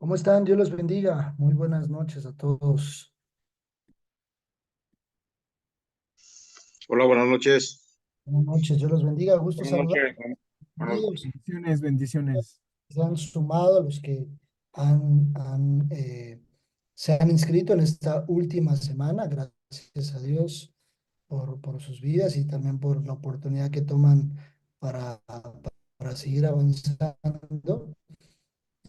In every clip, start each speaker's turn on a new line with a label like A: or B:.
A: ¿Cómo están? Dios los bendiga. Muy buenas noches a todos.
B: Hola, buenas noches.
A: Buenas noches, Dios los bendiga. Gusto
B: Buenas
A: saludar
B: noches.
A: a ellos.
C: Bendiciones, bendiciones.
A: Se han sumado a los que se han inscrito en esta última semana. Gracias a Dios por sus vidas y también por la oportunidad que toman para seguir avanzando.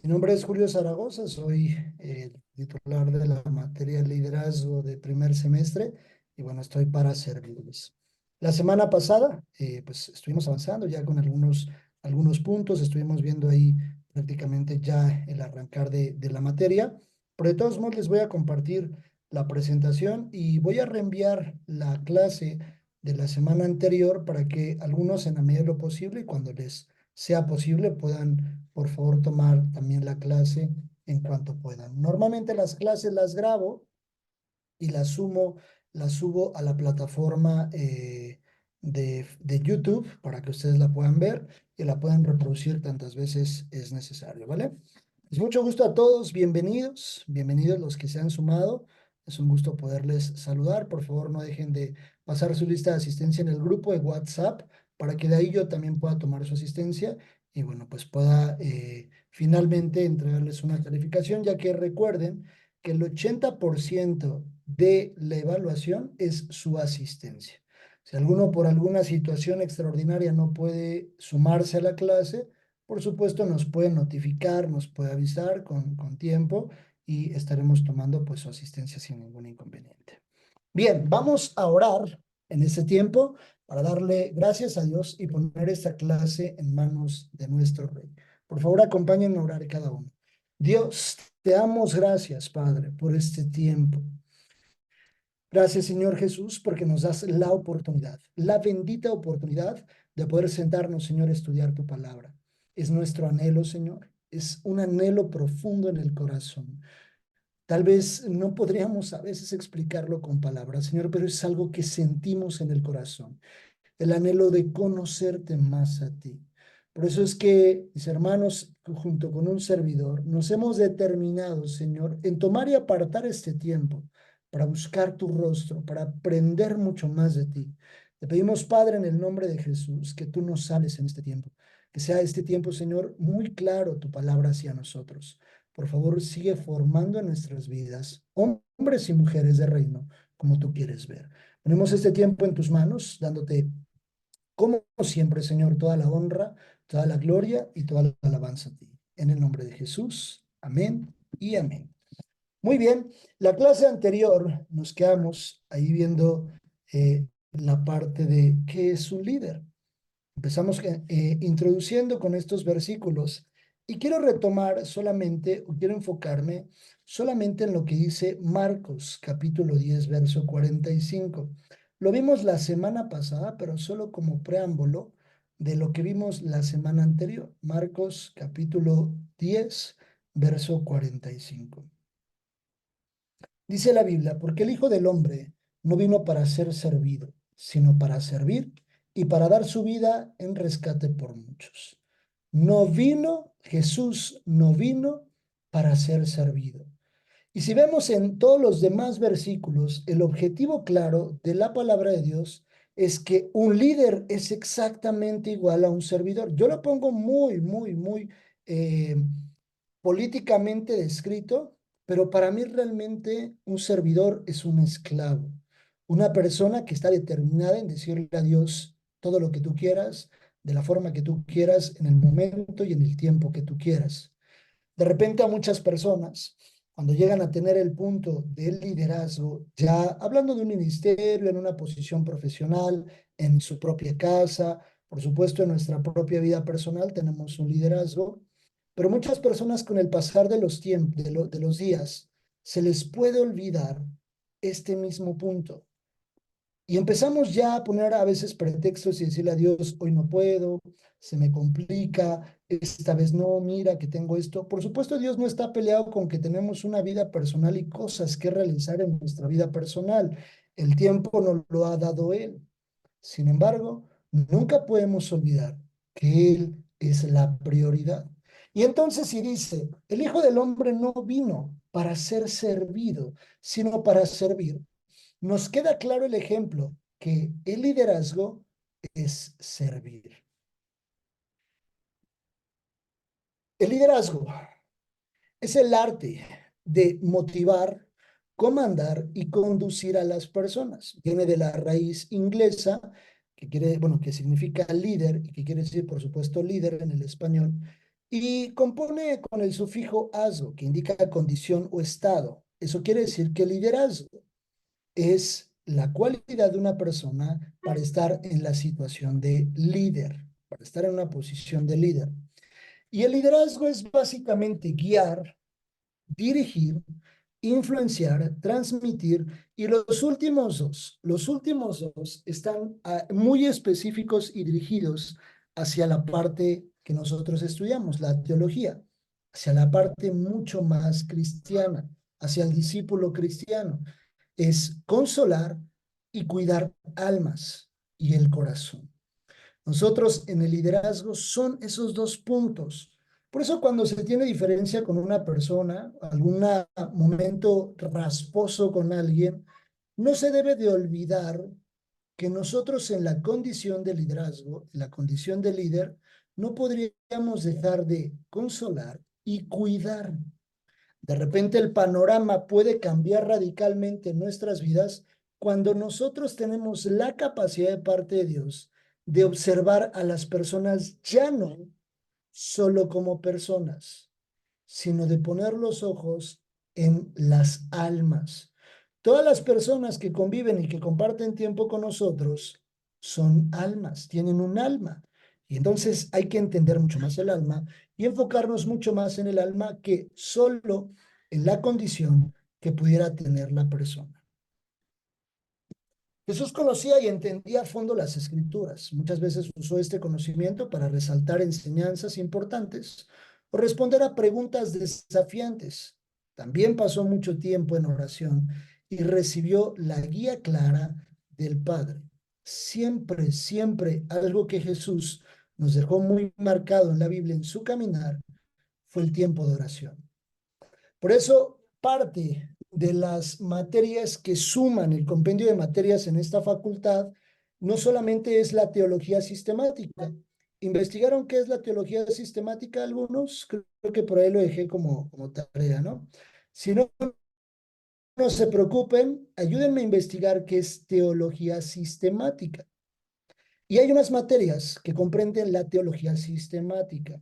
A: Mi nombre es Julio Zaragoza, soy el titular de la materia de liderazgo de primer semestre y bueno, estoy para servirles. La semana pasada, pues estuvimos avanzando ya con algunos puntos, estuvimos viendo ahí prácticamente ya el arrancar de la materia, pero de todos modos les voy a compartir la presentación y voy a reenviar la clase de la semana anterior para que algunos en la medida de lo posible y cuando les sea posible puedan por favor tomar también la clase en cuanto puedan. Normalmente las clases las grabo y las subo a la plataforma de YouTube para que ustedes la puedan ver y la puedan reproducir tantas veces es necesario, ¿vale? Es mucho gusto a todos, bienvenidos los que se han sumado. Es un gusto poderles saludar. Por favor, no dejen de pasar su lista de asistencia en el grupo de WhatsApp para que de ahí yo también pueda tomar su asistencia y bueno, pues pueda finalmente entregarles una calificación, ya que recuerden que el 80% de la evaluación es su asistencia. Si alguno por alguna situación extraordinaria no puede sumarse a la clase, por supuesto nos puede notificar, nos puede avisar con tiempo y estaremos tomando pues su asistencia sin ningún inconveniente. Bien, vamos a orar en este tiempo para darle gracias a Dios y poner esta clase en manos de nuestro Rey. Por favor, acompáñenme a orar cada uno. Dios, te damos gracias, Padre, por este tiempo. Gracias, Señor Jesús, porque nos das la oportunidad, la bendita oportunidad de poder sentarnos, Señor, a estudiar tu palabra. Es nuestro anhelo, Señor. Es un anhelo profundo en el corazón. Tal vez no podríamos a veces explicarlo con palabras, Señor, pero es algo que sentimos en el corazón. El anhelo de conocerte más a ti. Por eso es que, mis hermanos, junto con un servidor, nos hemos determinado, Señor, en tomar y apartar este tiempo para buscar tu rostro, para aprender mucho más de ti. Te pedimos, Padre, en el nombre de Jesús, que tú nos sales en este tiempo, que sea este tiempo, Señor, muy claro tu palabra hacia nosotros. Por favor, sigue formando en nuestras vidas hombres y mujeres de reino, como tú quieres ver. Ponemos este tiempo en tus manos, dándote como siempre, Señor, toda la honra, toda la gloria y toda la alabanza a ti. En el nombre de Jesús. Amén y amén. Muy bien, la clase anterior nos quedamos ahí viendo la parte de qué es un líder. Empezamos introduciendo con estos versículos y quiero retomar solamente, o quiero enfocarme solamente en lo que dice Marcos, capítulo 10 verso 45. Lo vimos la semana pasada, pero solo como preámbulo de lo que vimos la semana anterior. Marcos, capítulo 10 verso 45. Dice la Biblia, porque el Hijo del Hombre no vino para ser servido, sino para servir y para dar su vida en rescate por muchos. Jesús no vino para ser servido. Y si vemos en todos los demás versículos, el objetivo claro de la palabra de Dios es que un líder es exactamente igual a un servidor. Yo lo pongo muy eh, políticamente descrito, pero para mí realmente un servidor es un esclavo, una persona que está determinada en decirle a Dios todo lo que tú quieras, de la forma que tú quieras, en el momento y en el tiempo que tú quieras. De repente a muchas personas, cuando llegan a tener el punto del liderazgo, ya hablando de un ministerio, en una posición profesional, en su propia casa, por supuesto en nuestra propia vida personal tenemos un liderazgo, pero muchas personas con el pasar de los tiempos, de los días, se les puede olvidar este mismo punto. Y empezamos ya a poner a veces pretextos y decirle a Dios, hoy no puedo, se me complica, esta vez no, mira que tengo esto. Por supuesto, Dios no está peleado con que tenemos una vida personal y cosas que realizar en nuestra vida personal. El tiempo nos lo ha dado Él. Sin embargo, nunca podemos olvidar que Él es la prioridad. Y entonces si dice, el Hijo del Hombre no vino para ser servido, sino para servir, nos queda claro el ejemplo que el liderazgo es servir. El liderazgo es el arte de motivar, comandar y conducir a las personas. Viene de la raíz inglesa, que significa líder y que quiere decir, por supuesto, líder en el español, y compone con el sufijo asgo, que indica condición o estado. Eso quiere decir que el liderazgo es la cualidad de una persona para estar en la situación de líder, para estar en una posición de líder. Y el liderazgo es básicamente guiar, dirigir, influenciar, transmitir, y los últimos dos están muy específicos y dirigidos hacia la parte que nosotros estudiamos, la teología, hacia la parte mucho más cristiana, hacia el discípulo cristiano. Es consolar y cuidar almas y el corazón. Nosotros en el liderazgo son esos dos puntos. Por eso cuando se tiene diferencia con una persona, algún momento rasposo con alguien, no se debe de olvidar que nosotros en la condición de liderazgo, en la condición de líder, no podríamos dejar de consolar y cuidar. De repente el panorama puede cambiar radicalmente en nuestras vidas cuando nosotros tenemos la capacidad de parte de Dios de observar a las personas ya no solo como personas, sino de poner los ojos en las almas. Todas las personas que conviven y que comparten tiempo con nosotros son almas, tienen un alma. Y entonces hay que entender mucho más el alma y enfocarnos mucho más en el alma que solo en la condición que pudiera tener la persona. Jesús conocía y entendía a fondo las escrituras. Muchas veces usó este conocimiento para resaltar enseñanzas importantes o responder a preguntas desafiantes. También pasó mucho tiempo en oración y recibió la guía clara del Padre. Siempre, siempre algo que Jesús nos dejó muy marcado en la Biblia en su caminar fue el tiempo de oración. Por eso, parte de las materias que suman el compendio de materias en esta facultad no solamente es la teología sistemática. ¿Investigaron qué es la teología sistemática algunos? Creo que por ahí lo dejé como tarea, ¿no? Si no, no se preocupen, ayúdenme a investigar qué es teología sistemática. Y hay unas materias que comprenden la teología sistemática.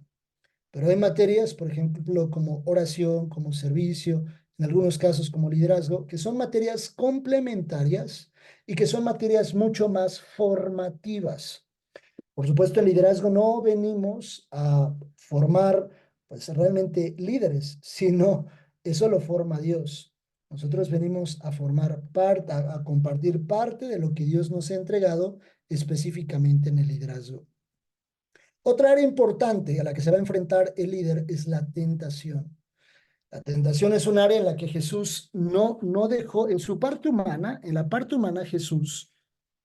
A: Pero hay materias, por ejemplo, como oración, como servicio, en algunos casos como liderazgo, que son materias complementarias y que son materias mucho más formativas. Por supuesto, en liderazgo no venimos a formar, pues realmente líderes, sino eso lo forma Dios. Nosotros venimos a formar parte, a compartir parte de lo que Dios nos ha entregado específicamente en el liderazgo. Otra área importante a la que se va a enfrentar el líder es la tentación. La tentación es un área en la que Jesús no dejó, en su parte humana, en la parte humana Jesús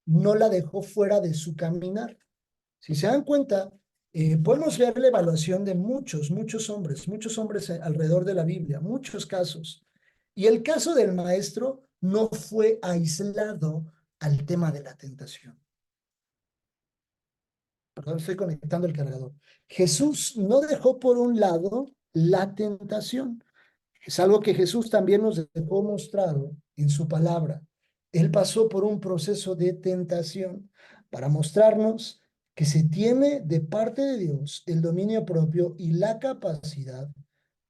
A: no la dejó fuera de su caminar. Si se dan cuenta, podemos ver la evaluación de muchos hombres alrededor de la Biblia, muchos casos. Y el caso del maestro no fue aislado al tema de la tentación. Perdón, estoy conectando el cargador. Jesús no dejó por un lado la tentación. Es algo que Jesús también nos dejó mostrado en su palabra. Él pasó por un proceso de tentación para mostrarnos que se tiene de parte de Dios el dominio propio y la capacidad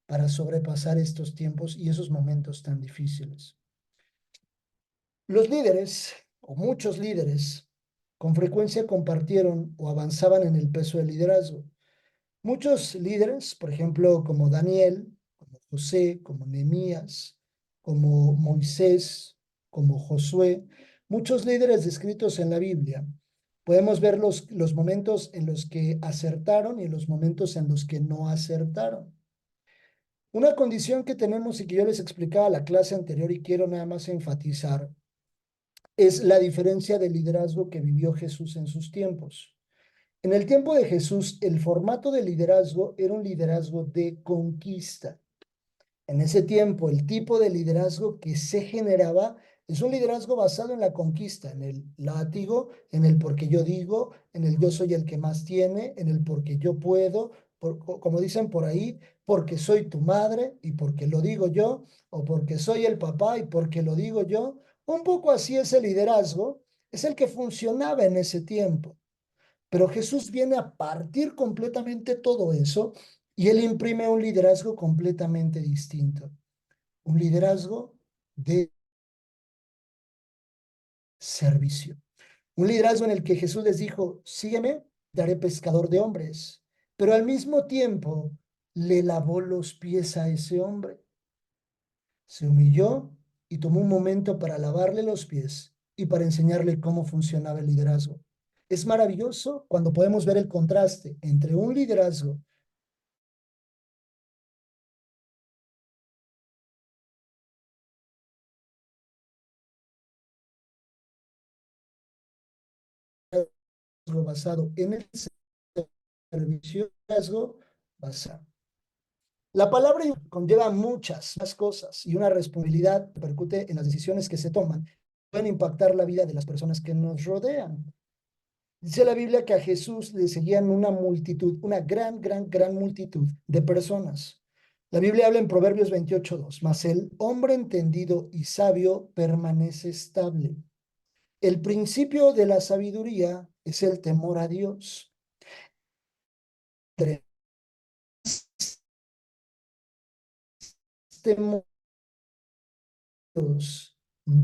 A: para sobrepasar estos tiempos y esos momentos tan difíciles. Los líderes, o muchos líderes, con frecuencia compartieron o avanzaban en el peso del liderazgo. Muchos líderes, por ejemplo, como Daniel, como José, como Nehemías, como Moisés, como Josué, muchos líderes descritos en la Biblia, podemos ver los momentos en los que acertaron y los momentos en los que no acertaron. Una condición que tenemos y que yo les explicaba la clase anterior y quiero nada más enfatizar es la diferencia de liderazgo que vivió Jesús en sus tiempos. En el tiempo de Jesús, el formato de liderazgo era un liderazgo de conquista. En ese tiempo, el tipo de liderazgo que se generaba es un liderazgo basado en la conquista, en el látigo, en el porque yo digo, en el yo soy el que más tiene, en el porque yo puedo, como dicen por ahí, porque soy tu madre y porque lo digo yo, o porque soy el papá y porque lo digo yo. Un poco así es el liderazgo, es el que funcionaba en ese tiempo. Pero Jesús viene a partir completamente todo eso y él imprime un liderazgo completamente distinto. Un liderazgo de servicio. Un liderazgo en el que Jesús les dijo, sígueme, daré pescador de hombres. Pero al mismo tiempo le lavó los pies a ese hombre. Se humilló y tomó un momento para lavarle los pies y para enseñarle cómo funcionaba el liderazgo. Es maravilloso cuando podemos ver el contraste entre un liderazgo basado en el servicio basado. La palabra conlleva muchas más cosas y una responsabilidad que repercute en las decisiones que se toman. Pueden impactar la vida de las personas que nos rodean. Dice la Biblia que a Jesús le seguían una multitud, una gran multitud de personas. La Biblia habla en Proverbios 28:2, mas el hombre entendido y sabio permanece estable. El principio de la sabiduría es el temor a Dios. Entre temor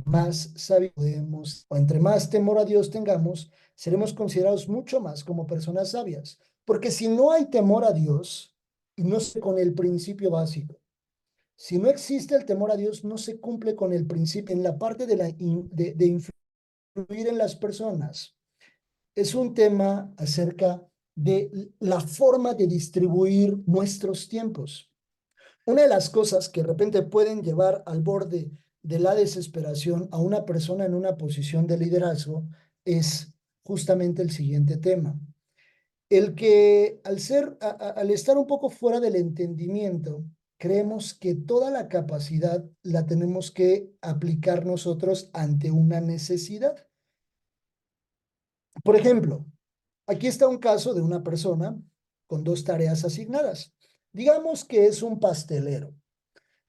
A: más sabios podemos, o entre más temor a Dios tengamos, seremos considerados mucho más como personas sabias. Porque si no hay temor a Dios, no se con el principio básico. Si no existe el temor a Dios, no se cumple con el principio en la parte de influir en las personas. Es un tema acerca de la forma de distribuir nuestros tiempos. Una de las cosas que de repente pueden llevar al borde de la desesperación a una persona en una posición de liderazgo es justamente el siguiente tema. El que al estar un poco fuera del entendimiento, creemos que toda la capacidad la tenemos que aplicar nosotros ante una necesidad. Por ejemplo, aquí está un caso de una persona con dos tareas asignadas. Digamos que es un pastelero.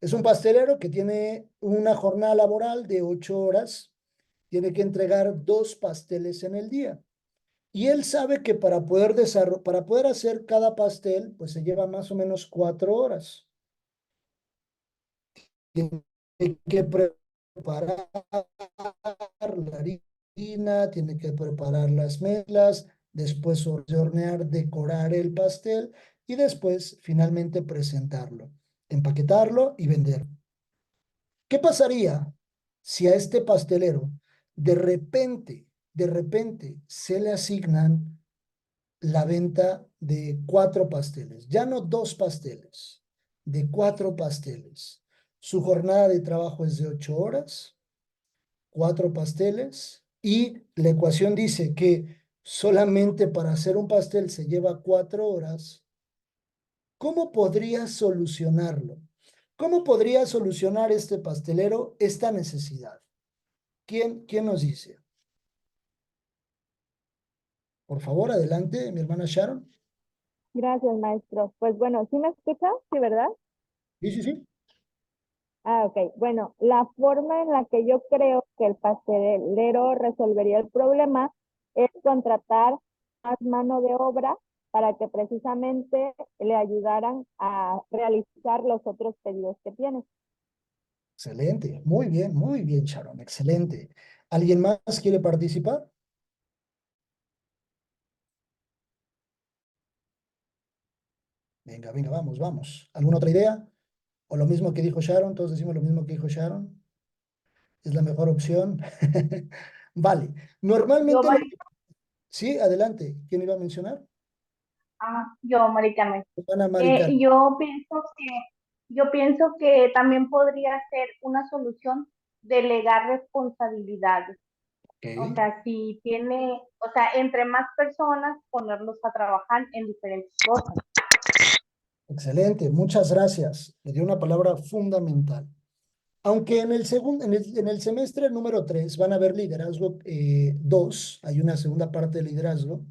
A: Es un pastelero que tiene una jornada laboral de 8 horas, tiene que entregar 2 pasteles en el día. Y él sabe que para poder hacer cada pastel, pues se lleva más o menos 4 horas. Tiene que preparar la harina, tiene que preparar las mezclas, después hornear, decorar el pastel y después finalmente presentarlo, empaquetarlo y vender. ¿Qué pasaría si a este pastelero de repente se le asignan la venta de 4 pasteles? Ya no 2 pasteles, de 4 pasteles. Su jornada de trabajo es de 8 horas, 4 pasteles, y la ecuación dice que solamente para hacer un pastel se lleva 4 horas. ¿Cómo podría solucionarlo? ¿Cómo podría solucionar este pastelero esta necesidad? ¿Quién nos dice? Por favor, adelante, mi hermana Sharon.
C: Gracias, maestro. Pues bueno, ¿sí me escuchas? Sí, ¿verdad?
A: Sí, sí, sí.
C: Ah, ok. Bueno, la forma en la que yo creo que el pastelero resolvería el problema es contratar más mano de obra para que precisamente le ayudaran a realizar los otros pedidos que tiene.
A: Excelente. Muy bien, Sharon. Excelente. ¿Alguien más quiere participar? Venga, venga, vamos. ¿Alguna otra idea? ¿O lo mismo que dijo Sharon? Todos decimos lo mismo que dijo Sharon. Es la mejor opción. Vale.
D: Yo,
A: Normalmente Sí, adelante. ¿Quién iba a mencionar?
D: Mari Carmen.
A: Ana Maricar.
D: Yo pienso que también podría ser una solución delegar responsabilidades. O
A: Ok,
D: sea, si tiene, o sea, entre más personas ponerlos a trabajar en diferentes cosas.
A: excelente, muchas gracias. Me dio una palabra fundamental. Aunque en el segundo, en el semestre número 3 van a ver liderazgo 2, hay una segunda parte de liderazgo.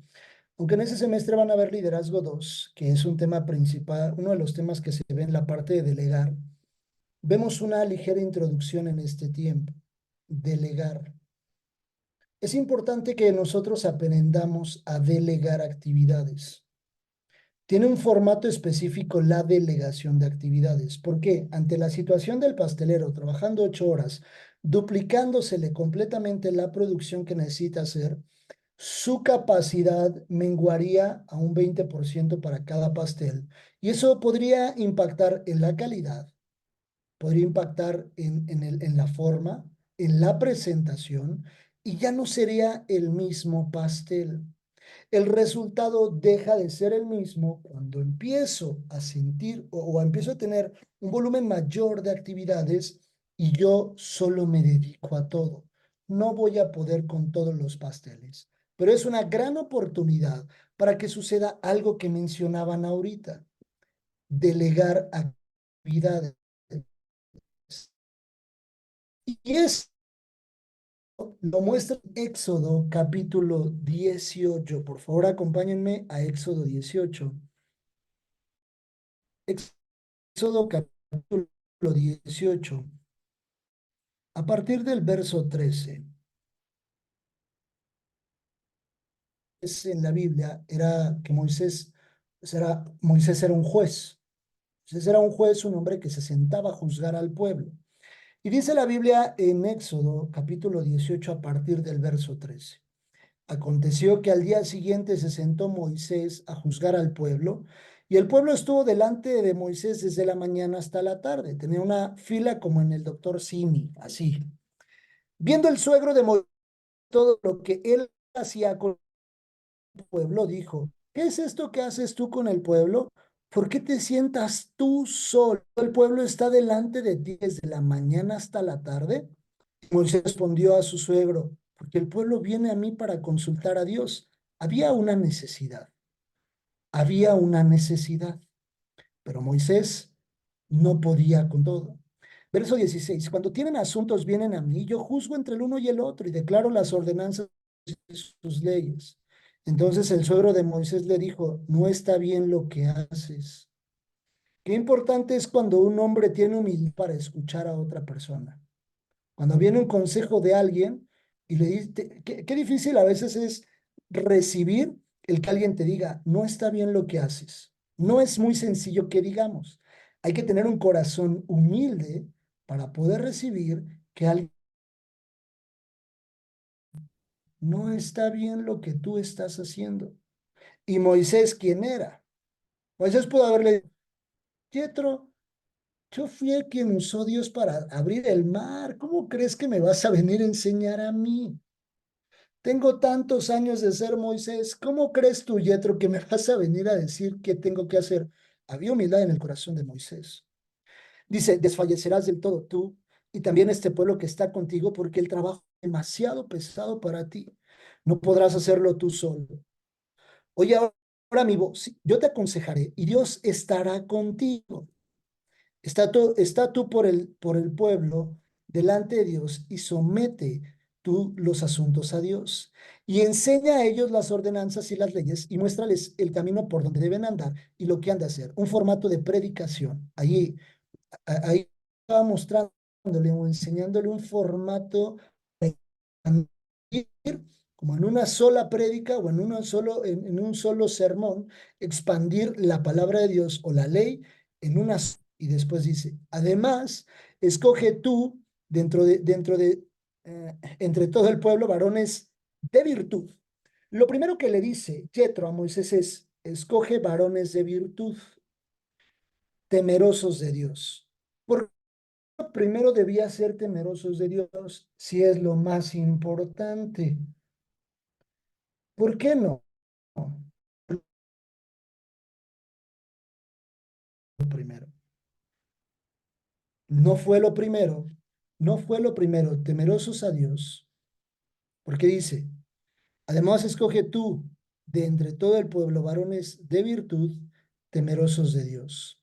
A: Aunque en ese semestre van a ver liderazgo 2, que es un tema principal, uno de los temas que se ve en la parte de delegar, vemos una ligera introducción en este tiempo. Delegar. Es importante que nosotros aprendamos a delegar actividades. Tiene un formato específico la delegación de actividades. ¿Por qué? Ante la situación del pastelero trabajando 8 horas, duplicándosele completamente la producción que necesita hacer, su capacidad menguaría a un 20% para cada pastel. Y eso podría impactar en la calidad, podría impactar en la forma, en la presentación, y ya no sería el mismo pastel. El resultado deja de ser el mismo cuando empiezo a sentir o empiezo a tener un volumen mayor de actividades y yo solo me dedico a todo. No voy a poder con todos los pasteles, pero es una gran oportunidad para que suceda algo que mencionaban ahorita, delegar actividades. Y es lo muestra Éxodo capítulo 18. Por favor, acompáñenme a Éxodo 18. Éxodo capítulo 18, a partir del verso 13. Es en la Biblia, era que Moisés era un juez. Moisés era un juez, un hombre que se sentaba a juzgar al pueblo. Y dice la Biblia en Éxodo capítulo 18 a partir del verso 13. Aconteció que al día siguiente se sentó Moisés a juzgar al pueblo, y el pueblo estuvo delante de Moisés desde la mañana hasta la tarde. Tenía una fila como en el doctor Simi, así. Viendo el suegro de Moisés todo lo que él hacía con el pueblo, dijo: ¿Qué es esto que haces tú con el pueblo? ¿Por qué te sientas tú solo? El pueblo está delante de ti desde la mañana hasta la tarde. Moisés respondió a su suegro: porque el pueblo viene a mí para consultar a Dios. Había una necesidad, había una necesidad, pero Moisés no podía con todo. Verso 16: cuando tienen asuntos vienen a mí, yo juzgo entre el uno y el otro y declaro las ordenanzas de sus leyes. Entonces el suegro de Moisés le dijo: no está bien lo que haces. Qué importante es cuando un hombre tiene humildad para escuchar a otra persona. Cuando viene un consejo de alguien y le dice, qué difícil a veces es recibir el que alguien te diga: no está bien lo que haces. No es muy sencillo que digamos. Hay que tener un corazón humilde para poder recibir que alguien: no está bien lo que tú estás haciendo. Y Moisés, ¿quién era? Moisés pudo haberle dicho: Yetro, yo fui el quien usó Dios para abrir el mar. ¿Cómo crees que me vas a venir a enseñar a mí? Tengo tantos años de ser Moisés. ¿Cómo crees tú, Yetro, que me vas a venir a decir qué tengo que hacer? Había humildad en el corazón de Moisés. Dice: desfallecerás del todo tú y también este pueblo que está contigo, porque el trabajo es demasiado pesado para ti. No podrás hacerlo tú solo. Oye, ahora mi voz, yo te aconsejaré y Dios estará contigo. Está tú por el pueblo delante de Dios y somete tú los asuntos a Dios. Y enseña a ellos las ordenanzas y las leyes y muéstrales el camino por donde deben andar y lo que han de hacer. Un formato de predicación. Ahí estaba mostrándole o enseñándole un formato de expandir, como en una sola prédica o en un solo sermón, expandir la palabra de Dios o la ley en una. Y después dice: además, escoge tú entre todo el pueblo varones de virtud. Lo primero que le dice Yetro a Moisés es: escoge varones de virtud, temerosos de Dios. ¿Por qué primero debía ser temerosos de Dios si es lo más importante? ¿Por qué no? Lo primero. No fue lo primero, no fue lo primero, temerosos a Dios, Porque dice, además escoge tú de entre todo el pueblo varones de virtud, temerosos de Dios.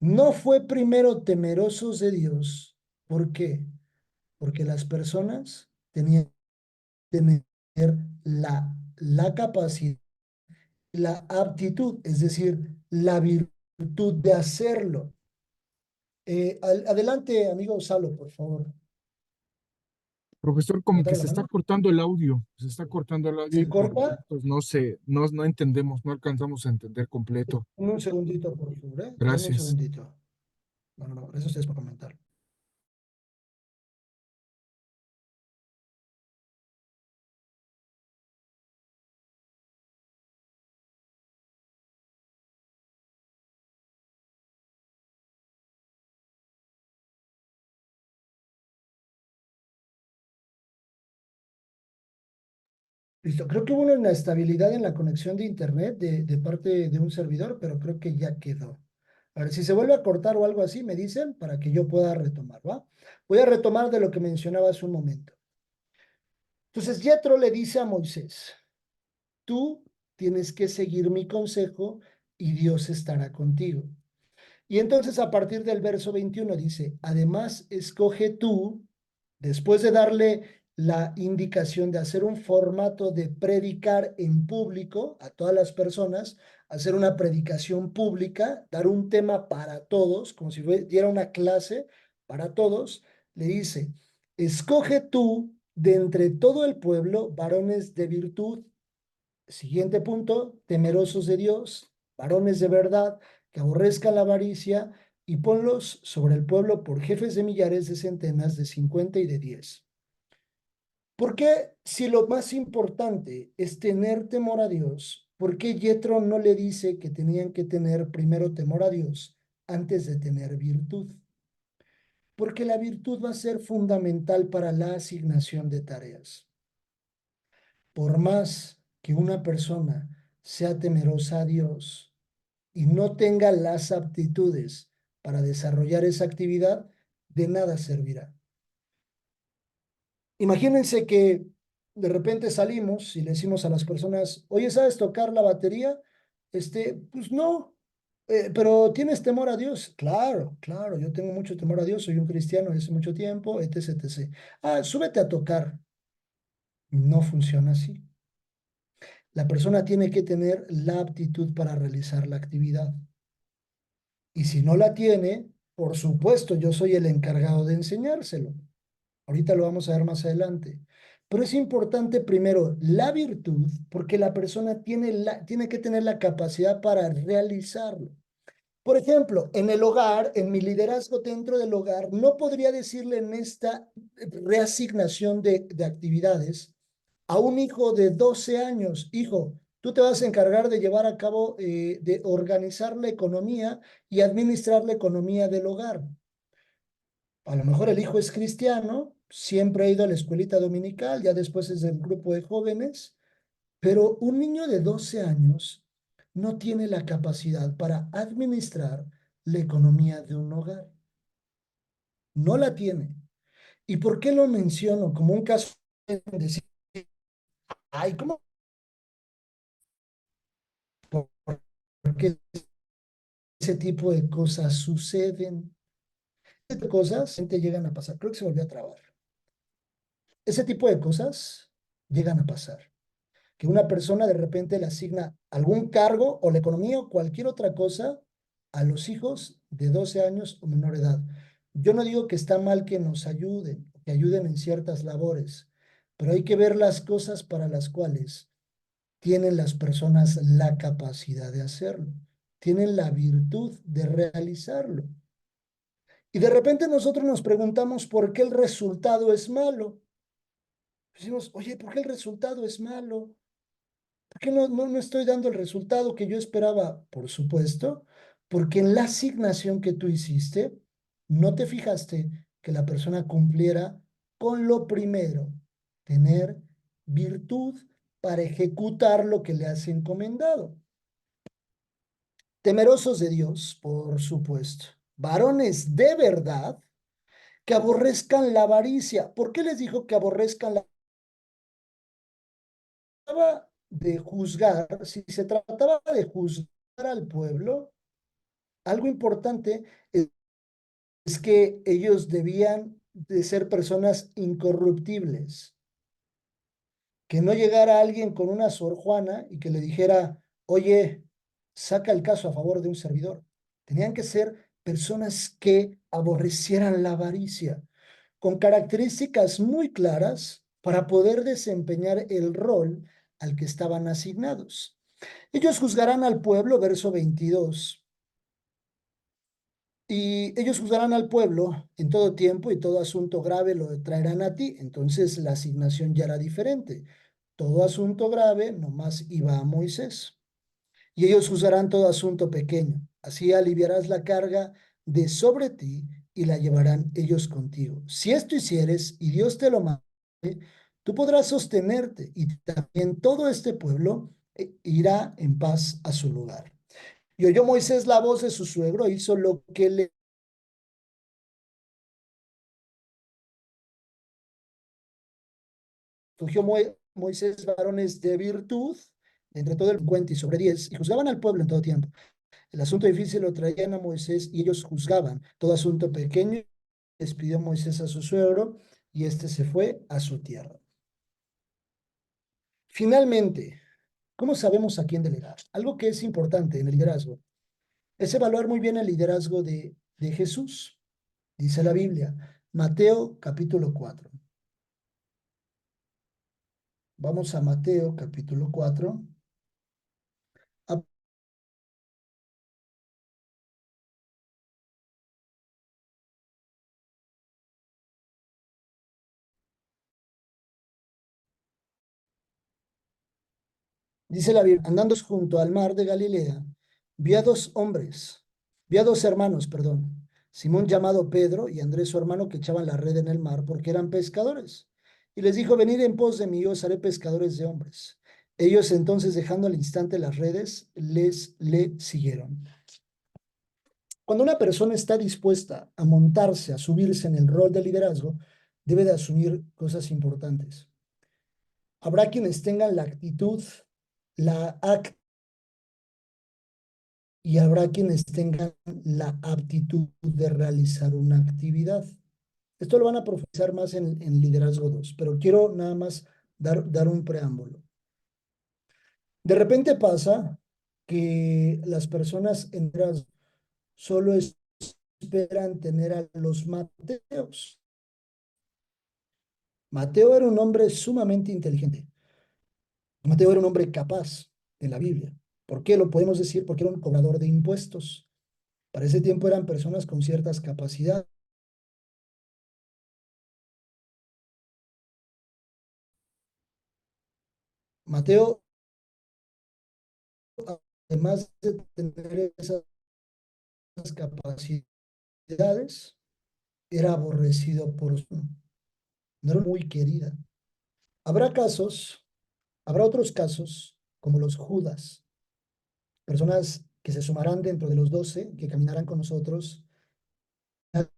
A: No fue primero temerosos de Dios. ¿Por qué? Porque las personas tenían que tener la capacidad, la aptitud, es decir, la virtud de hacerlo. Adelante, amigo Salo, por favor.
E: Profesor, como
A: Levanta
E: que
A: la
E: se está
A: mano.
E: cortando el audio, se está cortando el audio
A: ¿Se
E: y por
A: corta?
E: momentos no entendemos, no alcanzamos a entender completo.
A: Dame un segundito, por favor, ¿eh? Dame un
E: Gracias.
A: segundito. No, gracias a ustedes por comentar. Listo, creo que hubo una inestabilidad en la conexión de internet de parte de un servidor, pero creo que ya quedó. A ver, si se vuelve a cortar o algo así, me dicen para que yo pueda retomar, ¿va? Voy a retomar de lo que mencionaba hace un momento. Entonces, Yetro le dice a Moisés, tú tienes que seguir mi consejo y Dios estará contigo. Y entonces a partir del verso 21 dice, además escoge tú, después de darle la indicación de hacer un formato de predicar en público a todas las personas, hacer una predicación pública, dar un tema para todos, como si diera una clase para todos, le dice, escoge tú de entre todo el pueblo varones de virtud. Siguiente punto, temerosos de Dios, varones de verdad, que aborrezcan la avaricia, y ponlos sobre el pueblo por jefes de millares, de centenas, de 50 y de 10. ¿Por qué, si lo más importante es tener temor a Dios, por qué Yetro no le dice que tenían que tener primero temor a Dios antes de tener virtud? Porque la virtud va a ser fundamental para la asignación de tareas. Por más que una persona sea temerosa a Dios y no tenga las aptitudes para desarrollar esa actividad, de nada servirá. Imagínense que de repente salimos y le decimos a las personas, oye, ¿sabes tocar la batería? Pues no, pero ¿tienes temor a Dios? Claro, claro, yo tengo mucho temor a Dios, soy un cristiano desde hace mucho tiempo, etc, etc. Ah, súbete a tocar. No funciona así. La persona tiene que tener la aptitud para realizar la actividad. Y si no la tiene, por supuesto, yo soy el encargado de enseñárselo. Ahorita lo vamos a ver más adelante. Pero es importante primero la virtud, porque la persona tiene que tener la capacidad para realizarlo. Por ejemplo, en el hogar, en mi liderazgo dentro del hogar, no podría decirle en esta reasignación de actividades a un hijo de 12 años, hijo, tú te vas a encargar de llevar a cabo, de organizar la economía y administrar la economía del hogar. A lo mejor el hijo es cristiano, siempre ha ido a la escuelita dominical, ya después es del grupo de jóvenes, pero un niño de 12 años no tiene la capacidad para administrar la economía de un hogar. No la tiene. ¿Y por qué lo menciono como un caso de decir, ay, ¿cómo? Porque ese tipo de cosas suceden. Ese tipo de cosas gente llegan a pasar. Creo que se volvió a trabar. Ese tipo de cosas llegan a pasar. Que una persona de repente le asigna algún cargo o la economía o cualquier otra cosa a los hijos de 12 años o menor edad. Yo no digo que está mal que nos ayuden, que ayuden en ciertas labores, pero hay que ver las cosas para las cuales tienen las personas la capacidad de hacerlo, tienen la virtud de realizarlo. Y de repente nosotros nos preguntamos por qué el resultado es malo. Decimos, oye, ¿por qué el resultado es malo? ¿Por qué no estoy dando el resultado que yo esperaba? Por supuesto, porque en la asignación que tú hiciste, no te fijaste que la persona cumpliera con lo primero, tener virtud para ejecutar lo que le has encomendado. Temerosos de Dios, por supuesto. Varones de verdad que aborrezcan la avaricia. ¿Por qué les dijo que aborrezcan la de juzgar, si se trataba de juzgar al pueblo, algo importante es que ellos debían de ser personas incorruptibles, que no llegara alguien con una Sor Juana y que le dijera, oye, saca el caso a favor de un servidor. Tenían que ser personas que aborrecieran la avaricia, con características muy claras para poder desempeñar el rol al que estaban asignados. Ellos juzgarán al pueblo, verso 22. Y ellos juzgarán al pueblo en todo tiempo y todo asunto grave lo traerán a ti. Entonces la asignación ya era diferente. Todo asunto grave nomás iba a Moisés. Y ellos juzgarán todo asunto pequeño. Así aliviarás la carga de sobre ti y la llevarán ellos contigo. Si esto hicieres y Dios te lo mande, tú podrás sostenerte y también todo este pueblo irá en paz a su lugar. Y oyó Moisés la voz de su suegro, hizo lo que le escogió Moisés varones de virtud, entre todo el 50 y sobre 10, y juzgaban al pueblo en todo tiempo. El asunto difícil lo traían a Moisés y ellos juzgaban. Todo asunto pequeño despidió Moisés a su suegro y éste se fue a su tierra. Finalmente, ¿cómo sabemos a quién delegar? Algo que es importante en el liderazgo es evaluar muy bien el liderazgo de Jesús. Dice la Biblia, Mateo capítulo 4. Vamos a Mateo capítulo 4. Dice la Biblia, andando junto al mar de Galilea, vi a dos hombres, vi a dos hermanos, perdón, Simón llamado Pedro y Andrés su hermano que echaban la red en el mar porque eran pescadores. Y les dijo, venid en pos de mí, os haré pescadores de hombres. Ellos entonces, dejando al instante las redes, le siguieron. Cuando una persona está dispuesta a montarse, a subirse en el rol de liderazgo, debe de asumir cosas importantes. Habrá quienes tengan la actitud, la y habrá quienes tengan la aptitud de realizar una actividad. Esto lo van a profundizar más en Liderazgo 2, pero quiero nada más dar un preámbulo. De repente pasa que las personas en liderazgo solo esperan tener a los Mateos. Mateo era un hombre sumamente inteligente. Mateo era un hombre capaz en la Biblia. ¿Por qué lo podemos decir? Porque era un cobrador de impuestos. Para ese tiempo eran personas con ciertas capacidades. Mateo, además de tener esas capacidades, era aborrecido por su, no era muy querida. Habrá casos, habrá otros casos, como los Judas, personas que se sumarán dentro de los 12, que caminarán con nosotros,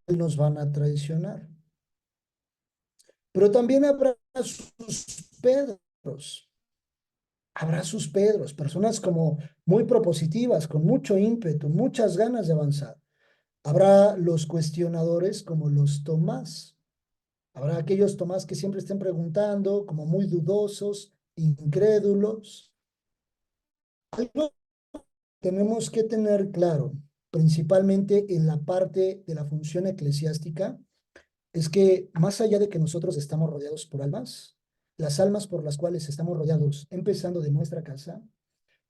A: nos van a traicionar. Pero también habrá sus Pedros. Habrá sus Pedros, personas como muy propositivas, con mucho ímpetu, muchas ganas de avanzar. Habrá los cuestionadores como los Tomás. Habrá aquellos Tomás que siempre estén preguntando, como muy dudosos, incrédulos. Algo tenemos que tener claro, principalmente en la parte de la función eclesiástica, es que más allá de que nosotros estamos rodeados por almas, las almas por las cuales estamos rodeados, empezando de nuestra casa,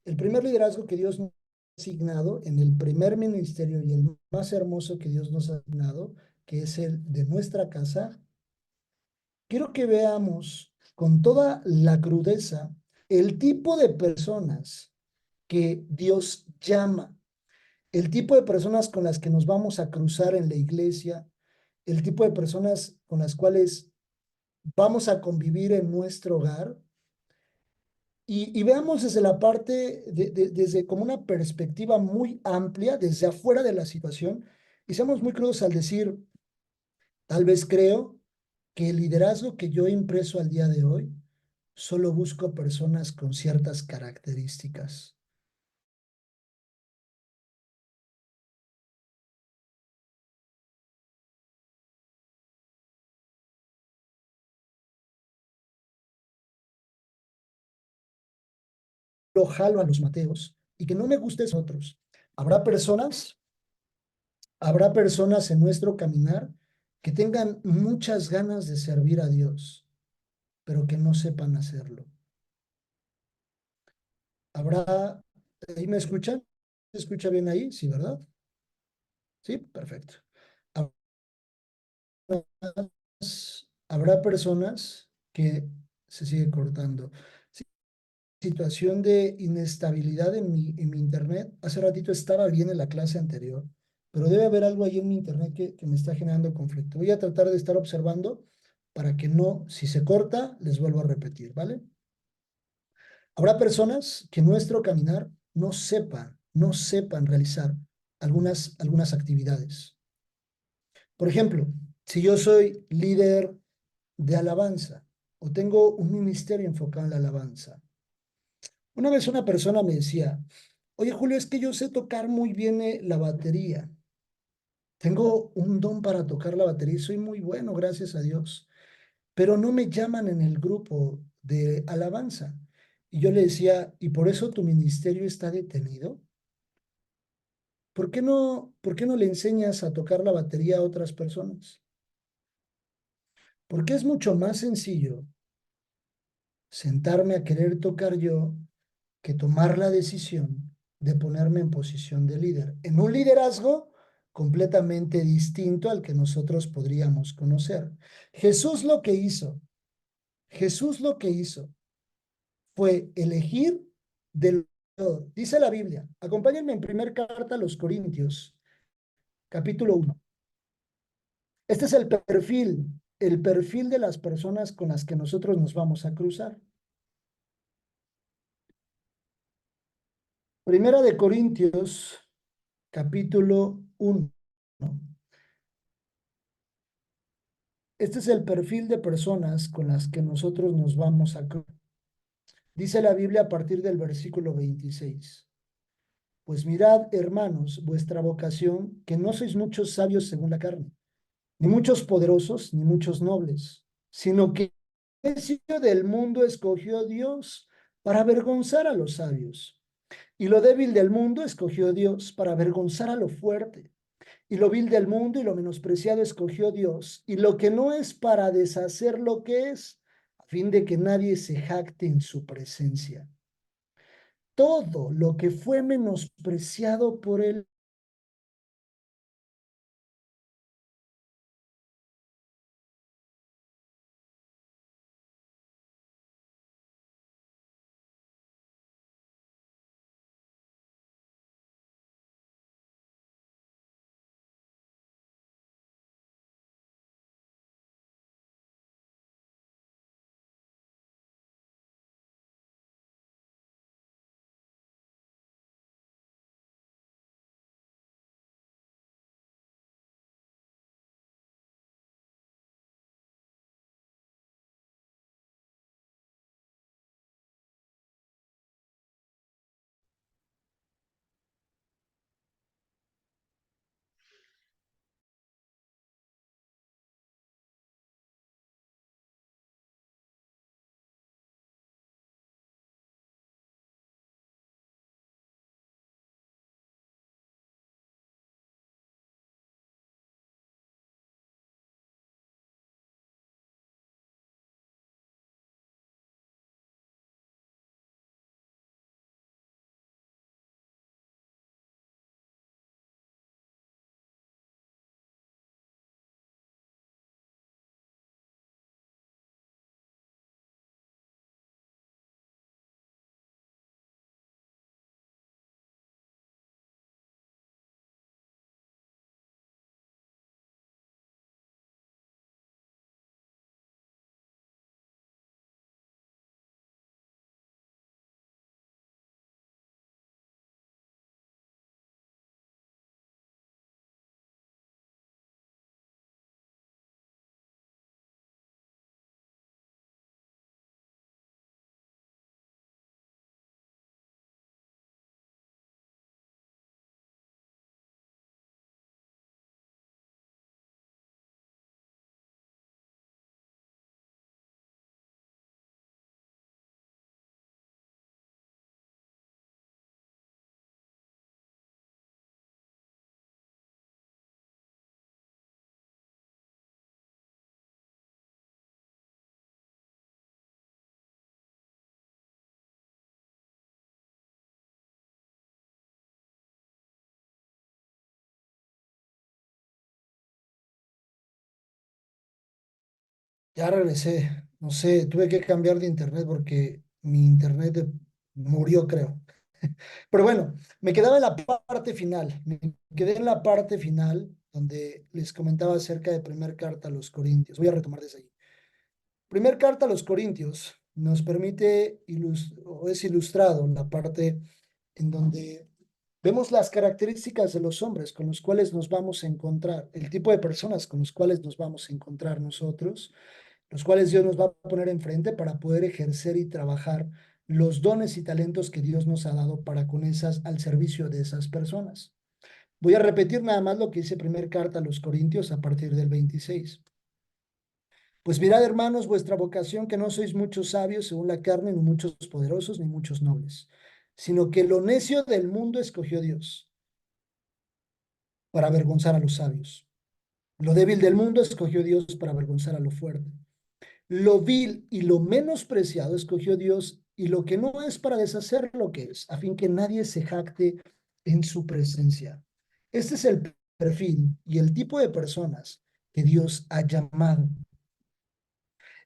A: el primer liderazgo que Dios nos ha asignado en el primer ministerio y el más hermoso que Dios nos ha asignado, que es el de nuestra casa, quiero que veamos con toda la crudeza el tipo de personas que Dios llama, el tipo de personas con las que nos vamos a cruzar en la iglesia, el tipo de personas con las cuales vamos a convivir en nuestro hogar. Y veamos desde la parte, desde como una perspectiva muy amplia, desde afuera de la situación, y seamos muy crudos al decir, tal vez creo que el liderazgo que yo he impreso al día de hoy solo busco personas con ciertas características. Lo jalo a los Mateos y que no me gusten otros. Habrá personas en nuestro caminar que tengan muchas ganas de servir a Dios, pero que no sepan hacerlo. ¿Ahí me escuchan? ¿Se escucha bien ahí? Sí, ¿verdad? Sí, perfecto. Habrá personas que se sigue cortando. Sí, situación de inestabilidad en mi internet. Hace ratito estaba bien en la clase anterior, pero debe haber algo ahí en mi internet que me está generando conflicto. Voy a tratar de estar observando para que no, si se corta, les vuelvo a repetir, ¿vale? Habrá personas que en nuestro caminar no sepan realizar algunas actividades. Por ejemplo, si yo soy líder de alabanza o tengo un ministerio enfocado en la alabanza. Una vez una persona me decía, oye Julio, es que yo sé tocar muy bien la batería. Tengo un don para tocar la batería y soy muy bueno, gracias a Dios, pero no me llaman en el grupo de alabanza. Y yo le decía, ¿y por eso tu ministerio está detenido? ¿Por qué no le enseñas a tocar la batería a otras personas? Porque es mucho más sencillo sentarme a querer tocar yo que tomar la decisión de ponerme en posición de líder, en un liderazgo completamente distinto al que nosotros podríamos conocer. Jesús lo que hizo, Jesús lo que hizo fue elegir del todo. Dice la Biblia, acompáñenme en primera carta a los Corintios, capítulo 1. Este es el perfil de las personas con las que nosotros nos vamos a cruzar. Primera de Corintios, capítulo 1. Este es el perfil de personas con las que nosotros nos vamos a cruzar. Dice la Biblia a partir del versículo 26. Pues mirad, hermanos, vuestra vocación, que no sois muchos sabios según la carne, ni muchos poderosos, ni muchos nobles, sino que el necio del mundo escogió Dios para avergonzar a los sabios. Y lo débil del mundo escogió Dios para avergonzar a lo fuerte. Y lo vil del mundo y lo menospreciado escogió Dios, y lo que no es para deshacer lo que es, a fin de que nadie se jacte en su presencia. Todo lo que fue menospreciado por él Ya regresé. No sé, tuve que cambiar de internet porque mi internet murió, creo. Pero bueno, me quedaba en la parte final. Me quedé en la parte final donde les comentaba acerca de primer carta a los Corintios. Voy a retomar desde ahí. Primer carta a los Corintios nos permite, o es ilustrado la parte en donde vemos las características de los hombres con los cuales nos vamos a encontrar, el tipo de personas con los cuales nos vamos a encontrar nosotros, los cuales Dios nos va a poner enfrente para poder ejercer y trabajar los dones y talentos que Dios nos ha dado para con esas, al servicio de esas personas. Voy a repetir nada más lo que dice primer carta a los Corintios a partir del 26. Pues mirad, hermanos, vuestra vocación, que no sois muchos sabios según la carne, ni muchos poderosos, ni muchos nobles, sino que lo necio del mundo escogió Dios para avergonzar a los sabios. Lo débil del mundo escogió Dios para avergonzar a lo fuerte. Lo vil y lo menospreciado escogió Dios y lo que no es para deshacer lo que es, a fin que nadie se jacte en su presencia. Este es el perfil y el tipo de personas que Dios ha llamado.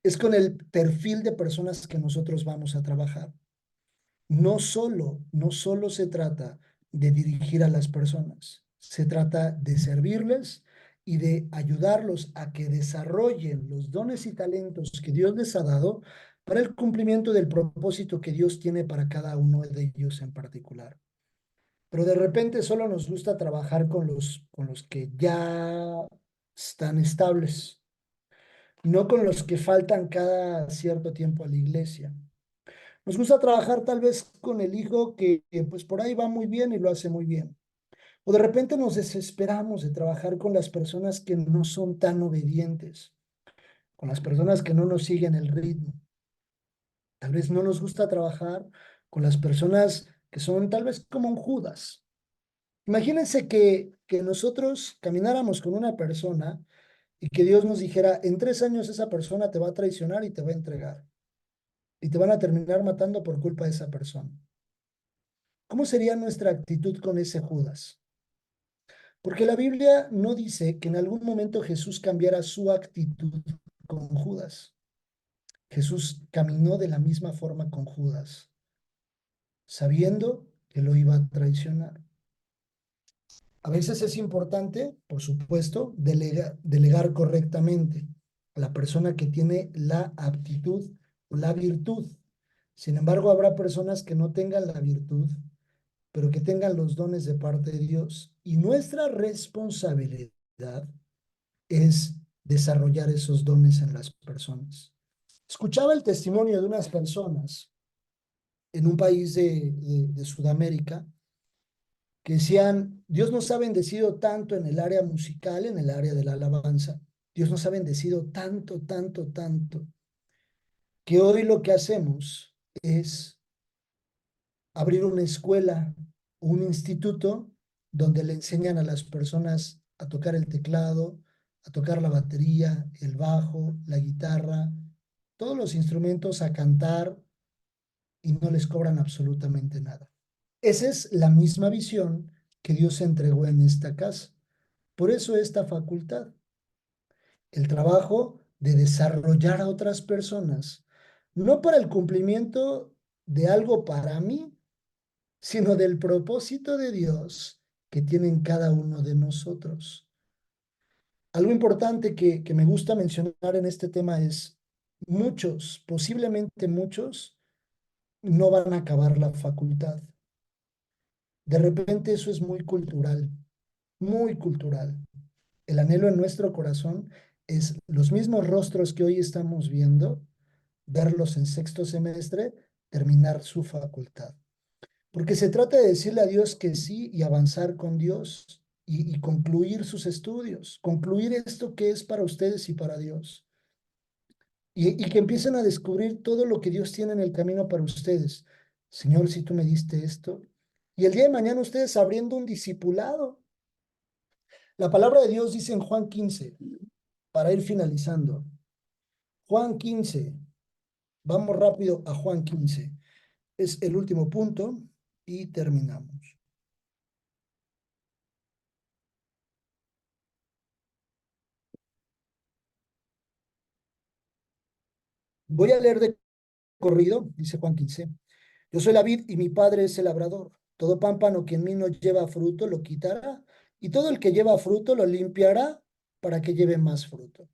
A: Es con el perfil de personas que nosotros vamos a trabajar. No solo se trata de dirigir a las personas, se trata de servirles y de ayudarlos a que desarrollen los dones y talentos que Dios les ha dado para el cumplimiento del propósito que Dios tiene para cada uno de ellos en particular. Pero de repente solo nos gusta trabajar con los que ya están estables, no con los que faltan cada cierto tiempo a la iglesia. Nos gusta trabajar tal vez con el hijo que pues por ahí va muy bien y lo hace muy bien. O de repente nos desesperamos de trabajar con las personas que no son tan obedientes, con las personas que no nos siguen el ritmo. Tal vez no nos gusta trabajar con las personas que son tal vez como un Judas. Imagínense que nosotros camináramos con una persona y que Dios nos dijera, en 3 años esa persona te va a traicionar y te va a entregar. Y te van a terminar matando por culpa de esa persona. ¿Cómo sería nuestra actitud con ese Judas? Porque la Biblia no dice que en algún momento Jesús cambiara su actitud con Judas. Jesús caminó de la misma forma con Judas, sabiendo que lo iba a traicionar. A veces es importante, por supuesto, delegar correctamente a la persona que tiene la aptitud o la virtud. Sin embargo, habrá personas que no tengan la virtud, pero que tengan los dones de parte de Dios. Y nuestra responsabilidad es desarrollar esos dones en las personas. Escuchaba el testimonio de unas personas en un país de Sudamérica que decían, Dios nos ha bendecido tanto en el área musical, en el área de la alabanza. Dios nos ha bendecido tanto, tanto, tanto, que hoy lo que hacemos es abrir una escuela, un instituto donde le enseñan a las personas a tocar el teclado, a tocar la batería, el bajo, la guitarra, todos los instrumentos, a cantar y no les cobran absolutamente nada. Esa es la misma visión que Dios entregó en esta casa. Por eso esta facultad, el trabajo de desarrollar a otras personas, no para el cumplimiento de algo para mí, sino del propósito de Dios que tienen cada uno de nosotros. Algo importante que me gusta mencionar en este tema es, muchos, posiblemente muchos, no van a acabar la facultad. De repente eso es muy cultural, muy cultural. El anhelo en nuestro corazón es los mismos rostros que hoy estamos viendo, verlos en sexto semestre, terminar su facultad. Porque se trata de decirle a Dios que sí y avanzar con Dios y concluir sus estudios, concluir esto que es para ustedes y para Dios. Y que empiecen a descubrir todo lo que Dios tiene en el camino para ustedes. Señor, si tú me diste esto. Y el día de mañana ustedes abriendo un discipulado. La palabra de Dios dice en Juan 15, para ir finalizando. Juan 15, vamos rápido a Juan 15. Es el último punto y terminamos. Voy a leer de corrido, dice Juan 15. Yo soy la vid y mi padre es el labrador. Todo pámpano que en mí no lleva fruto lo quitará, y todo el que lleva fruto lo limpiará para que lleve más fruto.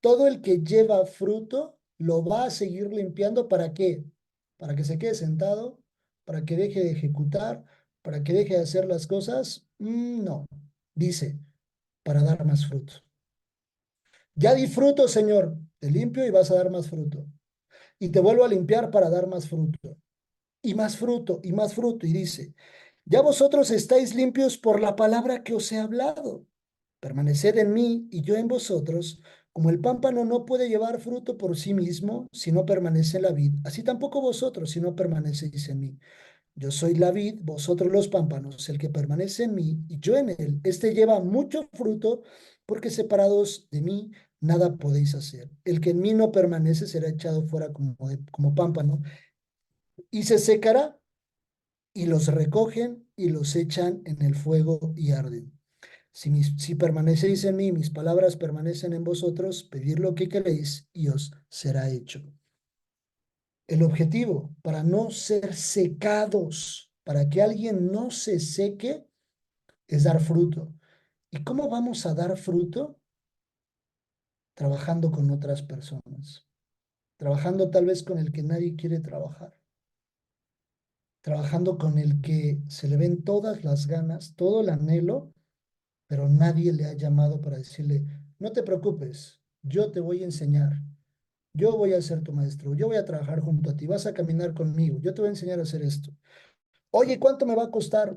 A: Todo el que lleva fruto lo va a seguir limpiando. ¿Para qué? Para que se quede sentado, para que deje de ejecutar, para que deje de hacer las cosas. No, dice, para dar más fruto. Ya di fruto, Señor, te limpio y vas a dar más fruto. Y te vuelvo a limpiar para dar más fruto. Y más fruto, y más fruto. Y dice, ya vosotros estáis limpios por la palabra que os he hablado. Permaneced en mí y yo en vosotros, como el pámpano no puede llevar fruto por sí mismo si no permanece en la vid, así tampoco vosotros si no permanecéis en mí. Yo soy la vid, vosotros los pámpanos, el que permanece en mí y yo en él, este lleva mucho fruto, porque separados de mí nada podéis hacer. El que en mí no permanece será echado fuera como pámpano y se secará, y los recogen y los echan en el fuego y arden. Si permanecéis en mí, mis palabras permanecen en vosotros, pedid lo que queréis y os será hecho. El objetivo, para no ser secados, para que alguien no se seque, es dar fruto. ¿Y cómo vamos a dar fruto? Trabajando con otras personas, trabajando tal vez con el que nadie quiere trabajar, trabajando con el que se le ven todas las ganas, todo el anhelo, pero nadie le ha llamado para decirle, no te preocupes, yo te voy a enseñar, yo voy a ser tu maestro, yo voy a trabajar junto a ti, vas a caminar conmigo, yo te voy a enseñar a hacer esto. Oye, ¿cuánto me va a costar?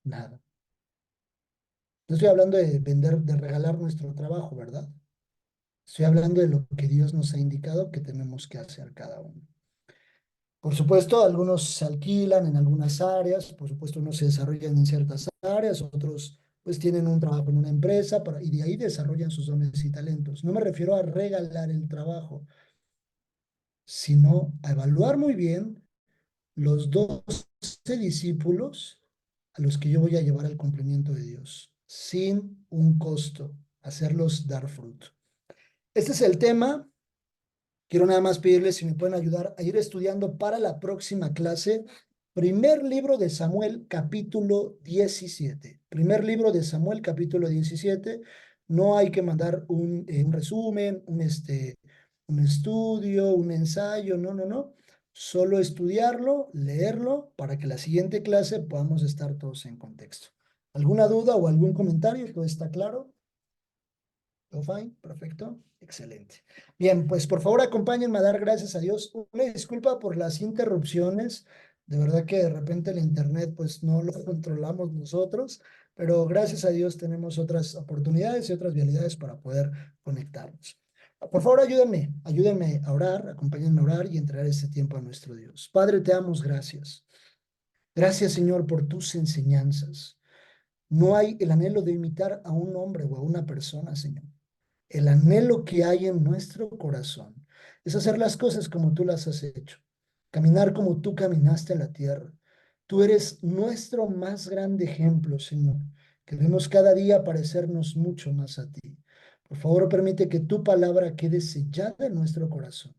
A: Nada. No estoy hablando de vender, de regalar nuestro trabajo, ¿verdad? Estoy hablando de lo que Dios nos ha indicado que tenemos que hacer cada uno. Por supuesto, algunos se alquilan en algunas áreas, por supuesto, unos se desarrollan en ciertas áreas, otros pues tienen un trabajo en una empresa y de ahí desarrollan sus dones y talentos. No me refiero a regalar el trabajo, sino a evaluar muy bien los 12 discípulos a los que yo voy a llevar al cumplimiento de Dios, sin un costo, hacerlos dar fruto. Este es el tema. Quiero nada más pedirles si me pueden ayudar a ir estudiando para la próxima clase. Primer libro de Samuel, capítulo 17. Primer libro de Samuel, capítulo 17. No hay que mandar un resumen, un estudio, un ensayo, no, no, no. Solo estudiarlo, leerlo, para que la siguiente clase podamos estar todos en contexto. ¿Alguna duda o algún comentario? ¿Todo está claro? ¿Todo fine? Perfecto. Excelente. Bien, pues por favor acompáñenme a dar gracias a Dios. Una disculpa por las interrupciones. De verdad que de repente el internet pues no lo controlamos nosotros, pero gracias a Dios tenemos otras oportunidades y otras vialidades para poder conectarnos. Por favor, ayúdenme a orar, acompáñenme a orar y entregar este tiempo a nuestro Dios. Padre, te damos gracias. Gracias, Señor, por tus enseñanzas. No hay el anhelo de imitar a un hombre o a una persona, Señor. El anhelo que hay en nuestro corazón es hacer las cosas como tú las has hecho, caminar como tú caminaste en la tierra. Tú eres nuestro más grande ejemplo, Señor. Queremos cada día parecernos mucho más a ti. Por favor, permite que tu palabra quede sellada en nuestro corazón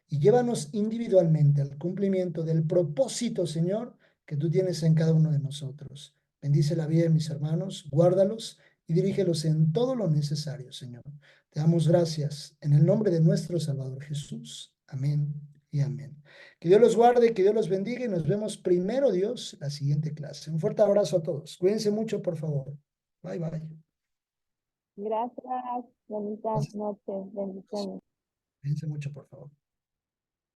A: y llévanos individualmente al cumplimiento del propósito, Señor, que tú tienes en cada uno de nosotros. Bendice la vida de mis hermanos, guárdalos y dirígelos en todo lo necesario, Señor. Te damos gracias en el nombre de nuestro Salvador Jesús. Amén y amén. Que Dios los guarde, que Dios los bendiga y nos vemos primero, Dios, la siguiente clase. Un fuerte abrazo a todos. Cuídense mucho, por favor. Bye, bye.
C: Gracias. Bonitas noches. Bendiciones.
A: Cuídense mucho, por favor.